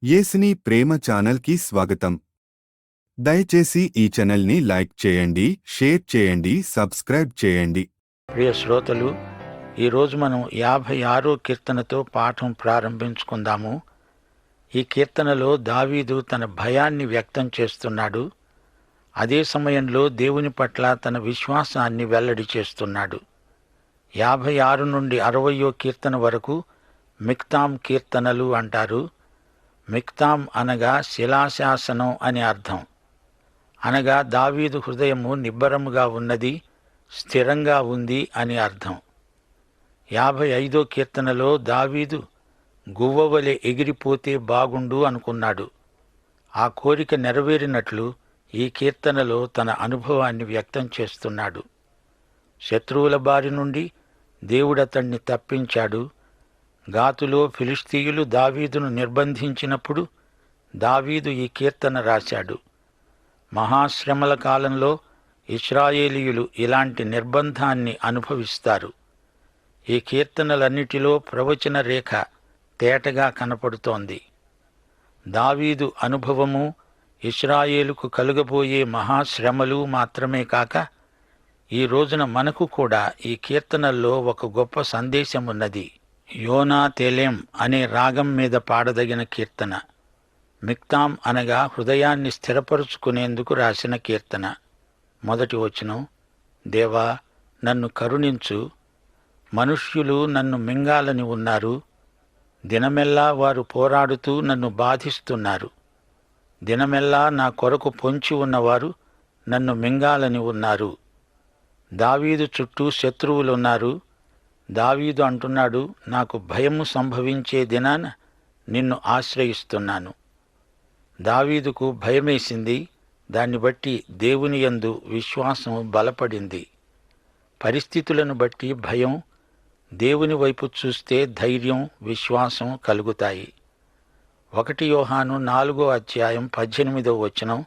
యేసుని ప్రేమ ఛానల్కి స్వాగతం. దయచేసి ఈ ఛానల్ని లైక్ చేయండి, షేర్ చేయండి, సబ్స్క్రైబ్ చేయండి. ప్రియ శ్రోతలు, ఈరోజు మనం 56వ కీర్తనతో పాఠం ప్రారంభించుకుందాము. ఈ కీర్తనలో దావీదు తన భయాన్ని వ్యక్తం చేస్తున్నాడు. అదే సమయంలో దేవుని పట్ల తన విశ్వాసాన్ని వెల్లడి చేస్తున్నాడు. 56 నుండి 60వ కీర్తన వరకు మిక్తాం కీర్తనలు అంటారు. మిక్తాం అనగా శిలాశాసనం అని అర్థం. అనగా దావీదు హృదయము నిబ్బరముగా ఉన్నది, స్థిరంగా ఉంది అని అర్థం. 55వ కీర్తనలో దావీదు గువ్వవలె ఎగిరిపోతే బాగుండు అనుకున్నాడు. ఆ కోరిక నెరవేరినట్లు ఈ కీర్తనలో తన అనుభవాన్ని వ్యక్తం చేస్తున్నాడు. శత్రువుల బారి నుండి దేవుడతణ్ణి తప్పించాడు. గాతులో ఫిలిష్తీయులు దావీదును నిర్బంధించినప్పుడు దావీదు ఈ కీర్తన రాశాడు. మహాశ్రమల కాలంలో ఇశ్రాయేలీయులు ఇలాంటి నిర్బంధాన్ని అనుభవిస్తారు. ఈ కీర్తనలన్నిటిలో ప్రవచన రేఖ తేటగా కనపడుతోంది. దావీదు అనుభవము ఇశ్రాయేలుకు కలుగబోయే మహాశ్రమలు మాత్రమే కాక ఈ రోజున మనకు కూడా ఈ కీర్తనల్లో ఒక గొప్ప సందేశమున్నది. యోనా తెలెం అనే రాగం మీద పాడదగిన కీర్తన. మిక్తాం అనగా హృదయాన్ని స్థిరపరుచుకునేందుకు రాసిన కీర్తన. మొదటి వచనం, దేవా నన్ను కరుణించు, మనుష్యులు నన్ను మింగాలని ఉన్నారు. దినమెల్లా వారు పోరాడుతూ నన్ను బాధిస్తున్నారు. దినమెల్లా నా కొరకు పొంచి ఉన్నవారు నన్ను మింగాలని ఉన్నారు. దావీదు చుట్టూ శత్రువులున్నారు. దావీదు అంటున్నాడు, నాకు భయము సంభవించే దినాన నిన్ను ఆశ్రయిస్తున్నాను. దావీదుకు భయమేసింది. దాన్ని బట్టి దేవుని యందు విశ్వాసం బలపడింది. పరిస్థితులను బట్టి భయం, దేవుని వైపు చూస్తే ధైర్యం, విశ్వాసం కలుగుతాయి. 1 యోహాను 4వ అధ్యాయం 18వ వచనం,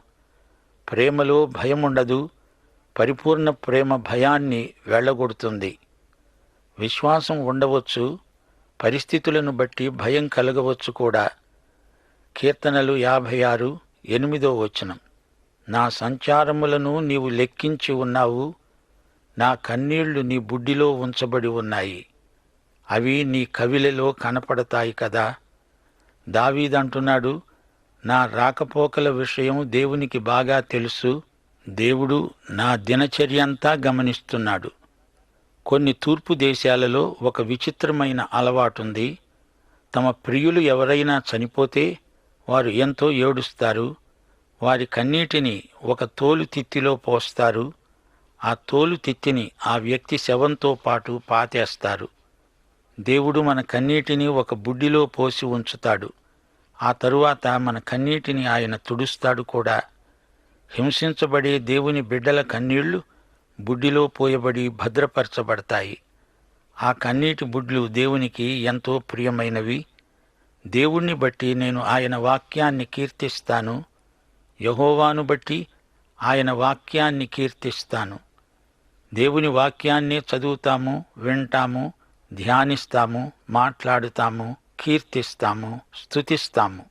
ప్రేమలో భయముండదు, పరిపూర్ణ ప్రేమ భయాన్ని వెళ్ళగొడుతుంది. విశ్వాసం ఉండవచ్చు, పరిస్థితులను బట్టి భయం కలగవచ్చు కూడా. కీర్తనలు 56, 8వ వచనం, నా సంచారములను నీవు లెక్కించి ఉన్నావు, నా కన్నీళ్లు నీ బుడ్డిలో ఉంచబడి ఉన్నాయి, అవి నీ కవిలలో కనపడతాయి కదా. దావీదంటున్నాడు, నా రాకపోకల విషయం దేవునికి బాగా తెలుసు, దేవుడు నా దినచర్యంతా గమనిస్తున్నాడు. కొన్ని తూర్పు దేశాలలో ఒక విచిత్రమైన అలవాటుంది. తమ ప్రియులు ఎవరైనా చనిపోతే వారు ఎంతో ఏడుస్తారు. వారి కన్నీటిని ఒక తోలు తిత్తిలో పోస్తారు. ఆ తోలు తిత్తిని ఆ వ్యక్తి శవంతో పాటు పాతేస్తారు. దేవుడు మన కన్నీటిని ఒక బుడ్డిలో పోసి ఉంచుతాడు. ఆ తరువాత మన కన్నీటిని ఆయన తుడుస్తాడు కూడా. హింసించబడే దేవుని బిడ్డల కన్నీళ్లు బుడ్డిలో పోయబడి భద్రపరచబడతాయి. ఆ కన్నీటి బుడ్లు దేవునికి ఎంతో ప్రియమైనవి. దేవుణ్ణి బట్టి నేను ఆయన వాక్యాన్ని కీర్తిస్తాను. యెహోవాను బట్టి ఆయన వాక్యాన్ని కీర్తిస్తాను. దేవుని వాక్యాన్నే చదువుతాము, వింటాము, ధ్యానిస్తాము, మాట్లాడుతాము, కీర్తిస్తాము, స్తుతిస్తాము.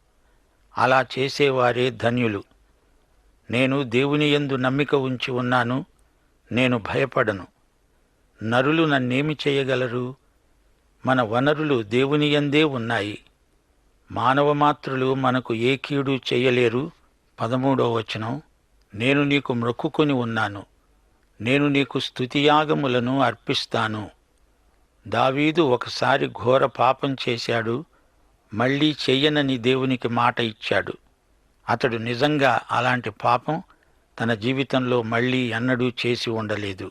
అలా చేసేవారే ధన్యులు. నేను దేవుని యందు నమ్మిక ఉంచి ఉన్నాను, నేను భయపడను. నరులు నన్నేమి చేయగలరు? మన వనరులు దేవుని యందే ఉన్నాయి. మానవమాత్రులు మనకు ఏ కీడు చేయలేరు. 13వ వచనం, నేను నీకు మ్రొక్కుకొని ఉన్నాను, నేను నీకు స్తుతియాగములను అర్పిస్తాను. దావీదు ఒకసారి ఘోర పాపం చేశాడు. మళ్లీ చెయ్యనని దేవునికి మాట ఇచ్చాడు. అతడు నిజంగా అలాంటి పాపం తన జీవితంలో మళ్లీ ఎన్నడూ చేసి ఉండలేదు.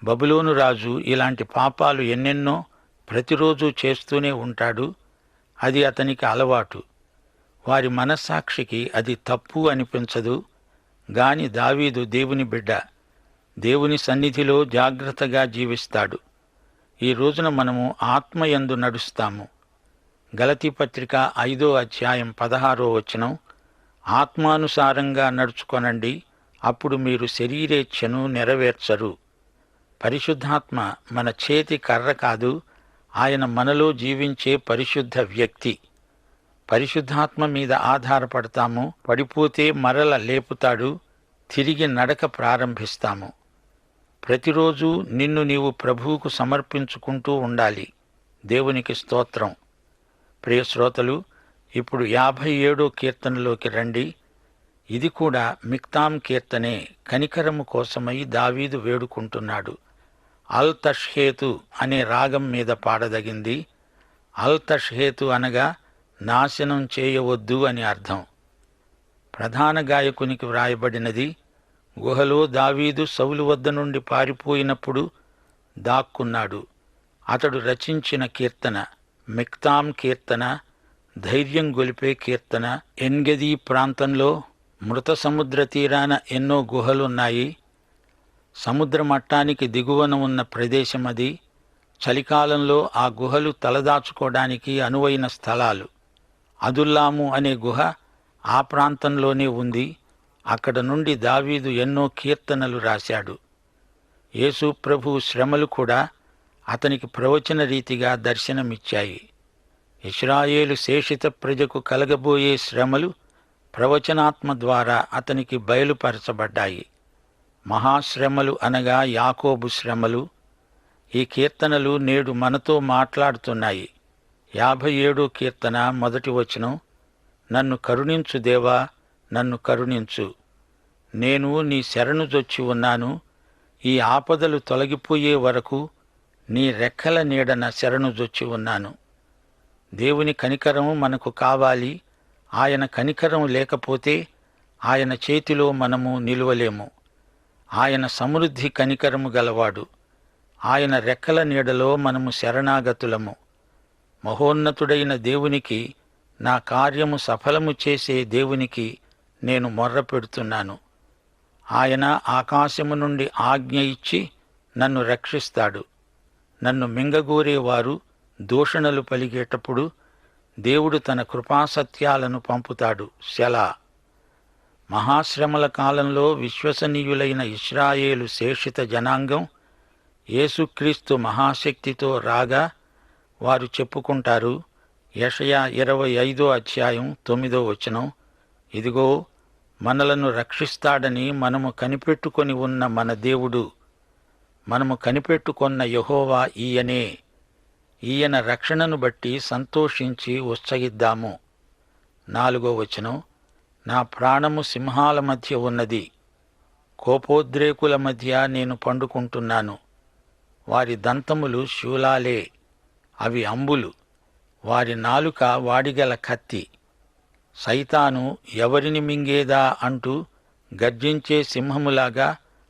బబులోను రాజు ఇలాంటి పాపాలు ఎన్నెన్నో ప్రతిరోజు చేస్తూనే ఉంటాడు. అది అతనికి అలవాటు. వారి మనస్సాక్షికి అది తప్పు అనిపించదు. గాని దావీదు దేవుని బిడ్డ, దేవుని సన్నిధిలో జాగ్రత్తగా జీవిస్తాడు. ఈ రోజున మనము ఆత్మయందు నడుస్తాము. గలతీ పత్రిక 5వ అధ్యాయం 16వ వచనం, ఆత్మానుసారంగా నడుచుకొనండి, అప్పుడు మీరు శరీరేచ్ఛను నెరవేర్చరు. పరిశుద్ధాత్మ మన చేతి కర్ర కాదు, ఆయన మనలో జీవించే పరిశుద్ధ వ్యక్తి. పరిశుద్ధాత్మ మీద ఆధారపడతాము. పడిపోతే మరల లేపుతాడు. తిరిగి నడక ప్రారంభిస్తాము. ప్రతిరోజు నిన్ను నీవు ప్రభువుకు సమర్పించుకుంటూ ఉండాలి. దేవునికి స్తోత్రం. ప్రియ శ్రోతలు, ఇప్పుడు 57వ కీర్తనలోకి రండి. ఇది కూడా మిక్తాం కీర్తనే. కనికరము కోసమై దావీదు వేడుకుంటున్నాడు. అల్ తష్హేతు అనే రాగం మీద పాడదగింది. అల్ తష్హేతు అనగా నాశనం చేయవద్దు అని అర్థం. ప్రధాన గాయకునికి వ్రాయబడినది. గుహలో దావీదు సౌలు వద్ద నుండి పారిపోయినప్పుడు దాక్కున్నాడు. అతడు రచించిన కీర్తన మిక్తాం కీర్తన, ధైర్యం గొలిపే కీర్తన. ఎన్గెదీ ప్రాంతంలో మృత సముద్ర తీరాన ఎన్నో గుహలున్నాయి. సముద్ర మట్టానికి దిగువన ఉన్న ప్రదేశం అది. చలికాలంలో ఆ గుహలు తలదాచుకోవడానికి అనువైన స్థలాలు. అదుల్లాము అనే గుహ ఆ ప్రాంతంలోనే ఉంది. అక్కడ నుండి దావీదు ఎన్నో కీర్తనలు రాశాడు. యేసు ప్రభువు శ్రమలు కూడా అతనికి ప్రవచన రీతిగా దర్శనమిచ్చాయి. ఇశ్రాయేలు శేషిత ప్రజకు కలగబోయే శ్రమలు ప్రవచనాత్మ ద్వారా అతనికి బయలుపరచబడ్డాయి. మహాశ్రమలు అనగా యాకోబు శ్రమలు. ఈ కీర్తనలు నేడు మనతో మాట్లాడుతున్నాయి. 57వ కీర్తన మొదటి వచనం, నన్ను కరుణించు దేవా, నన్ను కరుణించు. నేను నీ శరణుజొచ్చి ఉన్నాను. ఈ ఆపదలు తొలగిపోయే వరకు నీ రెక్కల నీడన శరణుజొచ్చి ఉన్నాను. దేవుని కనికరం మనకు కావాలి. ఆయన కనికరం లేకపోతే ఆయన చేతిలో మనము నిలువలేము. ఆయన సమృద్ధి కనికరము గలవాడు. ఆయన రెక్కల నీడలో మనము శరణాగతులము. మహోన్నతుడైన దేవునికి, నా కార్యము సఫలము చేసే దేవునికి నేను మొర్రపెడుతున్నాను. ఆయన ఆకాశము నుండి ఆజ్ఞ ఇచ్చి నన్ను రక్షిస్తాడు. నన్ను మింగగోరేవారు దూషణలు పలిగేటప్పుడు దేవుడు తన కృపాసత్యాలను పంపుతాడు. సెలా. మహాశ్రమల కాలంలో విశ్వసనీయులైన ఇశ్రాయేలు శేషిత జనాంగం యేసుక్రీస్తు మహాశక్తితో రాగా వారు చెప్పుకుంటారు. యెషయా 25వ అధ్యాయం 9వ వచనం, ఇదిగో మనలను రక్షిస్తాడని మనము కనిపెట్టుకొని ఉన్న మన దేవుడు, మనము కనిపెట్టుకొన్న యెహోవా ఈయనే. ఈయన రక్షణను బట్టి సంతోషించి ఉత్సహిద్దాము. 4వ వచనం, నా ప్రాణము సింహాల మధ్య ఉన్నది. కోపోద్రేకుల మధ్య నేను పండుకుంటున్నాను. వారి దంతములు శూలాలే, అవి అంబులు. వారి నాలుక వాడిగల కత్తి. సైతాను ఎవరిని మింగేదా అంటూ గర్జించే సింహములాగా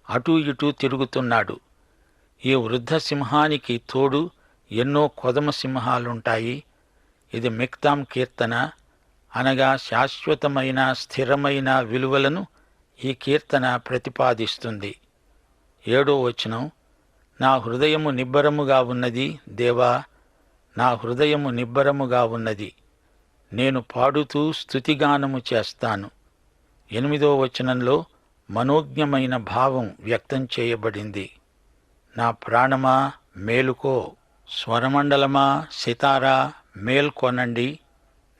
అటూ ఇటూ తిరుగుతున్నాడు. ఈ వృద్ధ సింహానికి తోడు ఎన్నో కొదమ సింహాలుంటాయి. ఇది మిక్తాం కీర్తన అనగా శాశ్వతమైన స్థిరమైన విలువలను ఈ కీర్తన ప్రతిపాదిస్తుంది. 7వ వచనం, నా హృదయము నిబ్బరముగా ఉన్నది దేవా, నా హృదయము నిబ్బరముగా ఉన్నది. నేను పాడుతూ స్తుతిగానము చేస్తాను. 8వ వచనంలో మనోజ్ఞమైన భావం వ్యక్తం చేయబడింది. నా ప్రాణమా మేలుకో, స్వరమండలమా సితారా మేల్కొనండి.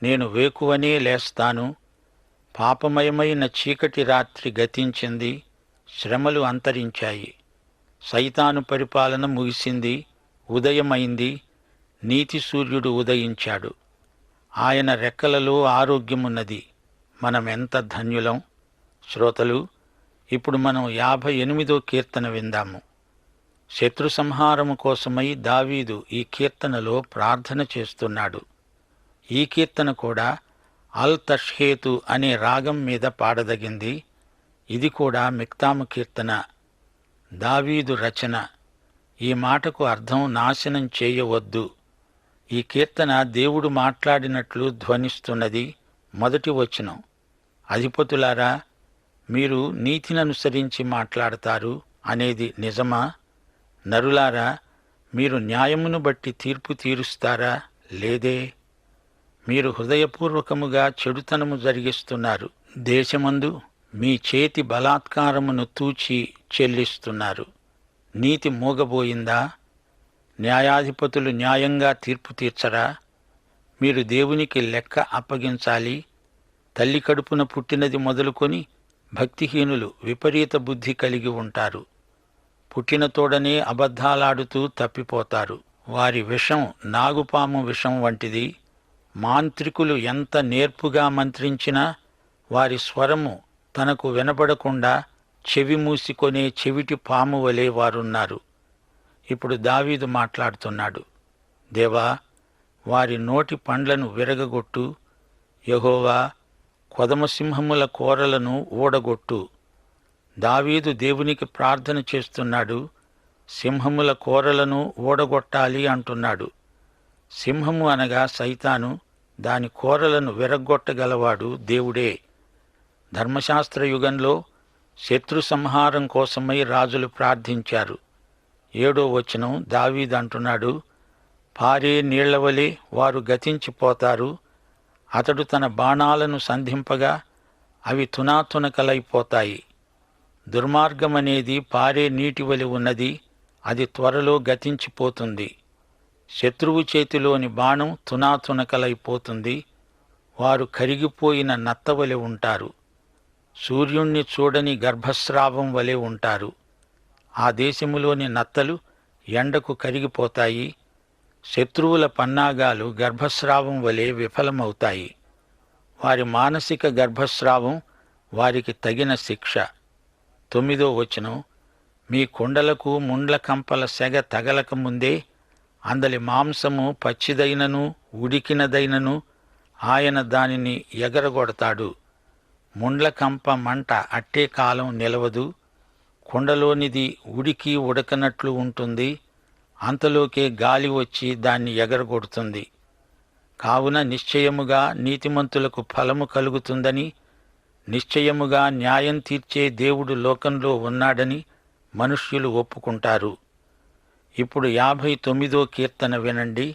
నేను వేకువనే లేస్తాను. పాపమయమైన చీకటి రాత్రి గతించింది. శ్రమలు అంతరించాయి. సైతాను పరిపాలన ముగిసింది. ఉదయమైంది. నీతి సూర్యుడు ఉదయించాడు. ఆయన రెక్కలలో ఆరోగ్యమున్నది. మనమెంత ధన్యులం. శ్రోతలు, ఇప్పుడు మనం 58వ కీర్తన విందాము. శత్రు సంహారము కోసమై దావీదు ఈ కీర్తనలో ప్రార్థన చేస్తున్నాడు. ఈ కీర్తన కూడా అల్ తష్హేతు అనే రాగం మీద పాడదగింది. ఇది కూడా మిక్తాము కీర్తన, దావీదు రచన. ఈ మాటకు అర్థం నాశనం చేయవద్దు. ఈ కీర్తన దేవుడు మాట్లాడినట్లు ధ్వనిస్తున్నది. మొదటి వచనం, అధిపతులారా, మీరు నీతిననుసరించి మాట్లాడతారు అనేది నిజమా? నరులారా, మీరు న్యాయమును బట్టి తీర్పు తీరుస్తారా? లేదే. మీరు హృదయపూర్వకముగా చెడుతనము జరిగిస్తున్నారు. దేశమందు మీ చేతి బలాత్కారమును తూచి చెల్లిస్తున్నారు. నీతి మూగబోయిందా? న్యాయాధిపతులు న్యాయంగా తీర్పు తీర్చరా? మీరు దేవునికి లెక్క అప్పగించాలి. తల్లి కడుపున పుట్టినది మొదలుకొని భక్తిహీనులు విపరీత బుద్ధి కలిగి ఉంటారు. పుట్టిన తోడనే అబద్ధాలాడుతూ తప్పిపోతారు. వారి విషం నాగుపాము విషం వంటిది. మాంత్రికులు ఎంత నేర్పుగా మంత్రించినా వారి స్వరము తనకు వినబడకుండా చెవి మూసికొనే చెవిటి పాము వలె వారున్నారు. ఇప్పుడు దావీదు మాట్లాడుతున్నాడు. దేవా, వారి నోటి పండ్లను విరగగొట్టు. యెహోవా, కొదమసింహముల కోరలను ఊడగొట్టు. దావీదు దేవునికి ప్రార్థన చేస్తున్నాడు. సింహముల కోరలను ఊడగొట్టాలి అంటున్నాడు. సింహము అనగా సైతాను, దాని కోరలను విరగ్గొట్టగలవాడు దేవుడే. ధర్మశాస్త్ర యుగంలో శత్రు సంహారం కోసమై రాజులు ప్రార్థించారు. 7వ వచనం దావీదు అంటున్నాడు, పారే నీళ్లవలే వారు గతించిపోతారు. అతడు తన బాణాలను సంధింపగా అవి తునాతునకలైపోతాయి. దుర్మార్గమనేది పారే నీటివలి ఉన్నది, అది త్వరలో గతించిపోతుంది. శత్రువు చేతిలోని బాణం తునాతునకలైపోతుంది. వారు కరిగిపోయిన నత్తవలె ఉంటారు. సూర్యుణ్ణి చూడని గర్భస్రావం వలె ఉంటారు. ఆ దేశములోని నత్తలు ఎండకు కరిగిపోతాయి. శత్రువుల పన్నాగాలు గర్భస్రావం వలె విఫలమవుతాయి. వారి మానసిక గర్భస్రావం వారికి తగిన శిక్ష. 9వ వచనం, మీ కొండలకు ముండ్ల కంపల సెగ తగలక ముందే అందలి మాంసము పచ్చిదైనను ఉడికినదైనను ఆయన దానిని ఎగరగొడతాడు. ముండ్ల కంప మంట అట్టే కాలం నిలవదు. కుండలోనిది ఉడికి ఉడకనట్లు ఉంటుంది. అంతలోకే గాలి వచ్చి దాన్ని ఎగరగొడుతుంది. కావున నిశ్చయముగా నీతిమంతులకు ఫలము కలుగుతుందని, నిశ్చయముగా న్యాయం తీర్చే దేవుడు లోకంలో ఉన్నాడని మనుష్యులు ఒప్పుకుంటారు. ఇప్పుడు 59వ కీర్తన వినండి.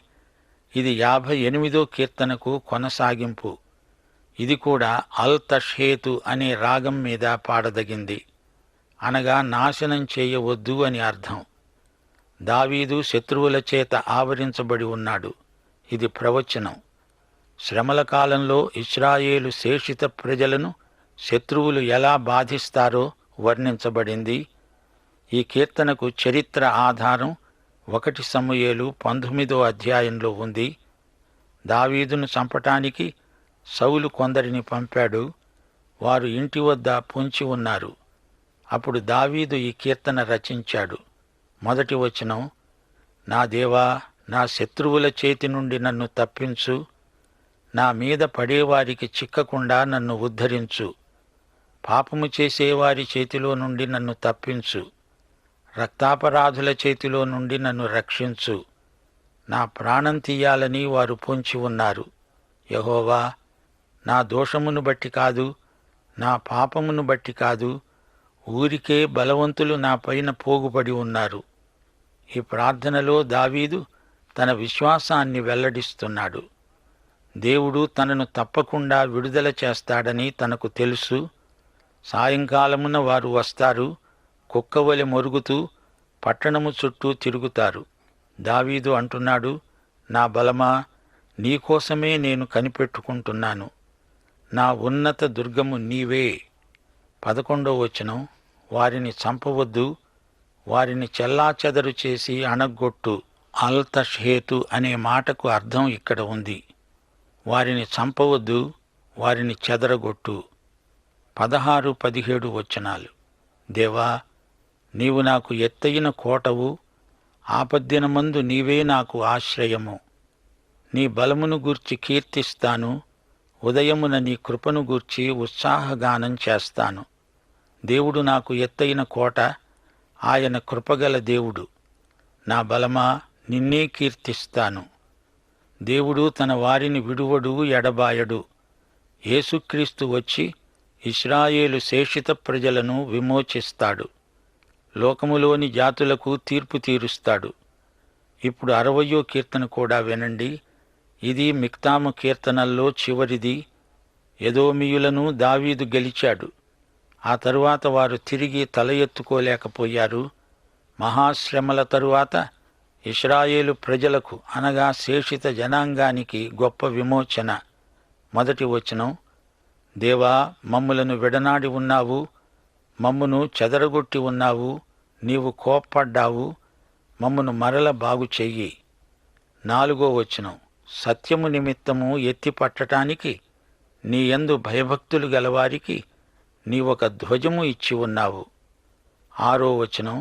ఇది 58వ కీర్తనకు కొనసాగింపు. ఇది కూడా అల్ తష్హేతు అనే రాగం మీద పాడదగింది. అనగా నాశనం చేయవద్దు అని అర్థం. దావీదు శత్రువుల చేత ఆవరించబడి ఉన్నాడు. ఇది ప్రవచనం. శ్రమల కాలంలో ఇశ్రాయేలు శేషిత ప్రజలను శత్రువులు ఎలా బాధిస్తారో వర్ణించబడింది. ఈ కీర్తనకు చరిత్ర ఆధారం 1 సమూయేలు 19వ అధ్యాయంలో ఉంది. దావీదును చంపటానికి సౌలు కొందరిని పంపాడు. వారు ఇంటి వద్ద పొంచి ఉన్నారు. అప్పుడు దావీదు ఈ కీర్తన రచించాడు. 1వ వచనం, నా దేవా, నా శత్రువుల చేతి నుండి నన్ను తప్పించు. నా మీద పడేవారికి చిక్కకుండా నన్ను ఉద్ధరించు. పాపము చేసేవారి చేతిలో నుండి నన్ను తప్పించు. రక్తాపరాధుల చేతిలో నుండి నన్ను రక్షించు. నా ప్రాణం తీయాలని వారు పొంచి ఉన్నారు. యెహోవా, నా దోషమును బట్టి కాదు, నా పాపమును బట్టి కాదు, ఊరికే బలవంతులు నా పైన పోగుపడి ఉన్నారు. ఈ ప్రార్థనలో దావీదు తన విశ్వాసాన్ని వెల్లడిస్తున్నాడు. దేవుడు తనను తప్పకుండా విడుదల చేస్తాడని తనకు తెలుసు. సాయంకాలమున వారు వస్తారు, కుక్కవలె మొరుగుతూ పట్టణము చుట్టూ తిరుగుతారు. దావీదు అంటున్నాడు, నా బలమా, నీకోసమే నేను కనిపెట్టుకుంటున్నాను. నా ఉన్నత దుర్గము నీవే. 11వ వచనం, వారిని చంపవద్దు, వారిని చెల్లాచెదరు చేసి అణగొట్టు. అల్ తష్హేతు అనే మాటకు అర్థం ఇక్కడ ఉంది. వారిని చంపవద్దు, వారిని చెదరగొట్టు. 16, 17 వచనాలు, దేవా, నీవు నాకు ఎత్తయిన కోటవు, ఆపద్దినమందు నీవే నాకు ఆశ్రయము. నీ బలమును గూర్చి కీర్తిస్తాను, ఉదయమున నీ కృపను గూర్చి ఉత్సాహగానం చేస్తాను. దేవుడు నాకు ఎత్తయిన కోట, ఆయన కృపగల దేవుడు. నా బలమా, నిన్నే కీర్తిస్తాను. దేవుడు తన వారిని విడువడు, ఎడబాయడు. యేసుక్రీస్తు వచ్చి ఇశ్రాయేలు శేషిత ప్రజలను విమోచిస్తాడు. లోకములోని జాతులకు తీర్పు తీరుస్తాడు. ఇప్పుడు 60వ కీర్తన కూడా వినండి. ఇది మిక్తాము కీర్తనల్లో చివరిది. ఎదోమీయులను దావీదు గెలిచాడు. ఆ తరువాత వారు తిరిగి తల ఎత్తుకోలేకపోయారు. మహాశ్రమల తరువాత ఇశ్రాయేలు ప్రజలకు అనగా శేషిత జనాంగానికి గొప్ప విమోచన. 1 వచనం, దేవా, మమ్ములను విడనాడి ఉన్నావు, మమ్మును చెదరగొట్టి ఉన్నావు, నీవు కోప్పడ్డావు, మమ్మును మరల బాగు చెయ్యి. 4 వచనం, సత్యము నిమిత్తము ఎత్తి పట్టటానికి నీ యందు భయభక్తులు గలవారికి నీవొక ధ్వజము ఇచ్చి ఉన్నావు. 6 వచనం,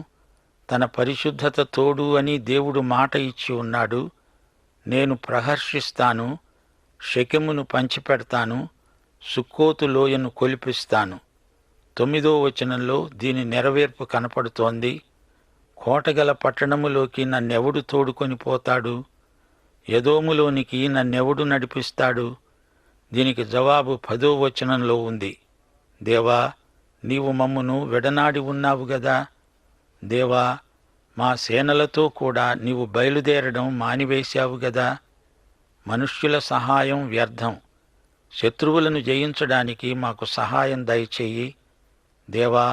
తన పరిశుద్ధత తోడు అని దేవుడు మాట ఇచ్చి ఉన్నాడు. నేను ప్రహర్షిస్తాను, షెకెమును పంచిపెడతాను, సుక్కోతు లోయను కొలిపిస్తాను. 9 వచనంలో దీని నెరవేర్పు కనపడుతోంది. కోటగల పట్టణములోకి నన్నెవడు తోడుకొని పోతాడు? ఎదోములోనికి నన్నెవడు నడిపిస్తాడు? దీనికి జవాబు 10 వచనంలో ఉంది. దేవా, నీవు మమ్మును విడనాడి ఉన్నావు గదా. దేవా, మా సేనలతో కూడా నీవు బయలుదేరడం మానివేశావు గదా. మనుష్యుల సహాయం వ్యర్థం. శత్రువులను జయించడానికి మాకు సహాయం దయచెయ్యి. దేవా,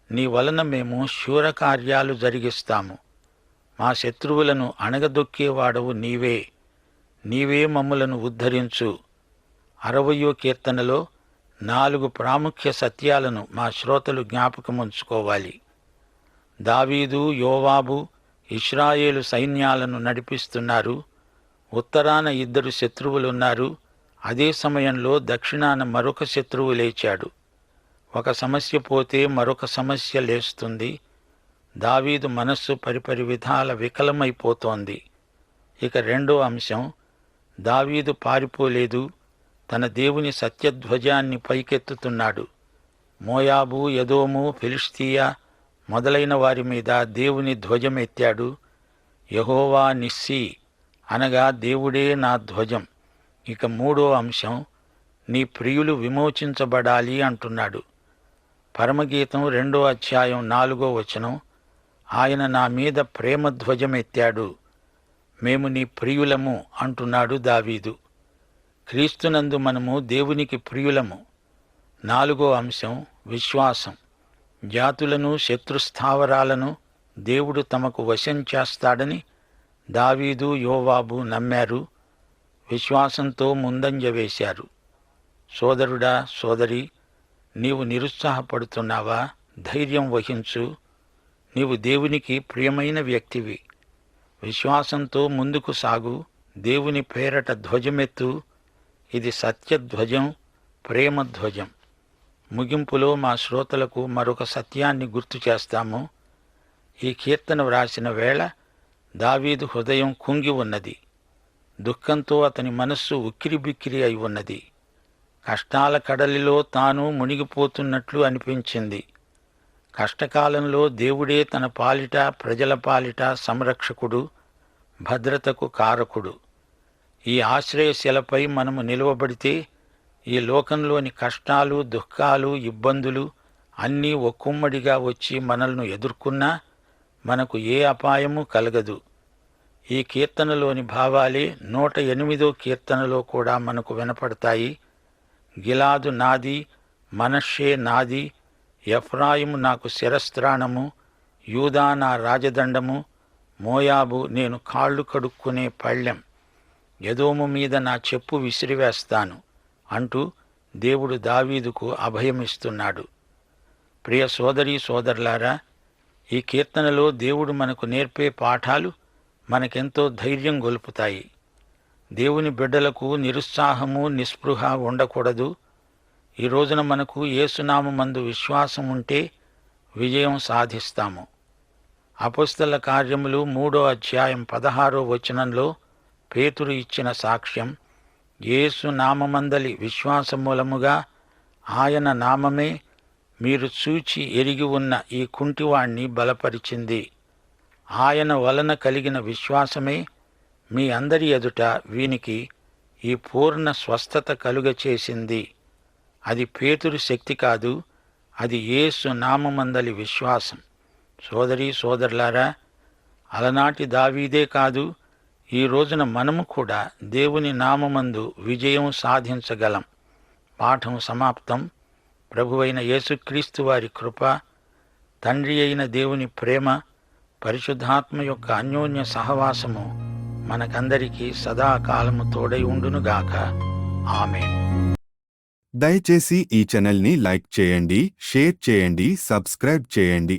నీ వలన మేము శూరకార్యాలు జరిగిస్తాము. మా శత్రువులను అణగదొక్కేవాడవు నీవే. నీవే మమ్ములను ఉద్ధరించు. 60వ కీర్తనలో 4 ప్రాముఖ్య సత్యాలను మా శ్రోతలు జ్ఞాపకముంచుకోవాలి. దావీదు, యోవాబు ఇశ్రాయేలు సైన్యాలను నడిపిస్తున్నారు. ఉత్తరాన 2 శత్రువులున్నారు. అదే సమయంలో దక్షిణాన మరొక శత్రువు లేచాడు. ఒక సమస్య పోతే మరొక సమస్య లేస్తుంది. దావీదు మనస్సు పరిపరి విధాల వికలమైపోతోంది. ఇక 2వ అంశం, దావీదు పారిపోలేదు, తన దేవుని సత్యధ్వజాన్ని పైకెత్తుతున్నాడు. మోయాబు, ఎదోము, ఫిలిష్తీయ మొదలైన వారి మీద దేవుని ధ్వజమెత్తాడు. యెహోవా నిస్సీ అనగా దేవుడే నా ధ్వజం. ఇక 3వ అంశం, నీ ప్రియులు విమోచించబడాలి అంటున్నాడు. పరమగీతం 2వ అధ్యాయం 4వ వచనం, ఆయన నా మీద ప్రేమ ధ్వజమెత్తాడు, మేము నీ ప్రియులము అంటున్నాడు దావీదు. క్రీస్తునందు మనము దేవునికి ప్రియులము. 4వ అంశం, విశ్వాసం. జాతులను, శత్రుస్థావరాలను దేవుడు తమకు వశం చేస్తాడని దావీదు, యోవాబు నమ్మారు. విశ్వాసంతో ముందంజ వేశారు. సోదరుడా, సోదరి, నీవు నిరుత్సాహపడుతున్నావా? ధైర్యం వహించు. నీవు దేవునికి ప్రియమైన వ్యక్తివి. విశ్వాసంతో ముందుకు సాగు. దేవుని పేరట ధ్వజమెత్తు. ఇది సత్యధ్వజం, ప్రేమధ్వజం. ముగింపులో మా శ్రోతలకు మరొక సత్యాన్ని గుర్తు చేస్తాము. ఈ కీర్తన వ్రాసిన వేళ దావీదు హృదయం కుంగి ఉన్నది. దుఃఖంతో అతని మనస్సు ఉక్కిరిబిక్కిరి అయి ఉన్నది. కష్టాల కడలిలో తాను మునిగిపోతున్నట్లు అనిపించింది. కష్టకాలంలో దేవుడే తన పాలిట, ప్రజల పాలిట సంరక్షకుడు, భద్రతకు కారకుడు. ఈ ఆశ్రయశిలపై మనము నిలువబడితే ఈ లోకంలోని కష్టాలు, దుఃఖాలు, ఇబ్బందులు అన్నీ ఒక్కుమ్మడిగా వచ్చి మనల్ని ఎదుర్కొన్నా మనకు ఏ అపాయము కలగదు. ఈ కీర్తనలోని భావాలే 108వ కీర్తనలో కూడా మనకు వినపడతాయి. గిలాదు నాది, మనష్షే నాది, ఎఫ్రాయిము నాకు శిరస్త్రాణము, యూదా నా రాజదండము, మోయాబు నేను కాళ్ళు కడుక్కునే పళ్ళెం, ఎదోము మీద నా చెప్పు విసిరివేస్తాను అంటూ దేవుడు దావీదుకు అభయమిస్తున్నాడు. ప్రియ సోదరీ సోదరులారా, ఈ కీర్తనలో దేవుడు మనకు నేర్పే పాఠాలు మనకెంతో ధైర్యం గొలుపుతాయి. దేవుని బిడ్డలకు నిరుత్సాహము, నిస్పృహ ఉండకూడదు. ఈ రోజున మనకు యేసునామమందు విశ్వాసం ఉంటే విజయం సాధిస్తాము. అపొస్తల కార్యములు 3వ అధ్యాయం 16వ వచనంలో పేతురు ఇచ్చిన సాక్ష్యం, యేసు నామమందలి విశ్వాసమూలముగా ఆయన నామమే మీరు చూచి ఎరిగి ఉన్న ఈ కుంటివాణ్ణి బలపరిచింది. ఆయన వలన కలిగిన విశ్వాసమే మీ అందరి ఎదుట వీనికి ఈ పూర్ణ స్వస్థత కలుగచేసింది. అది పేతురు శక్తి కాదు, అది యేసు నామమందలి విశ్వాసం. సోదరీ సోదరులారా, అలనాటి దావీదే కాదు, ఈ రోజున మనము కూడా దేవుని నామమందు విజయం సాధించగలం. పాఠం సమాప్తం. ప్రభువైన యేసుక్రీస్తు వారి కృప, తండ్రి అయిన దేవుని ప్రేమ, పరిశుద్ధాత్మ యొక్క అన్యోన్య సహవాసము మనకందరికీ సదాకాలము తోడై ఉండునుగాక. ఆమేన్. దయచేసి ఈ ఛానల్ని లైక్ చేయండి, షేర్ చేయండి, సబ్స్క్రైబ్ చేయండి.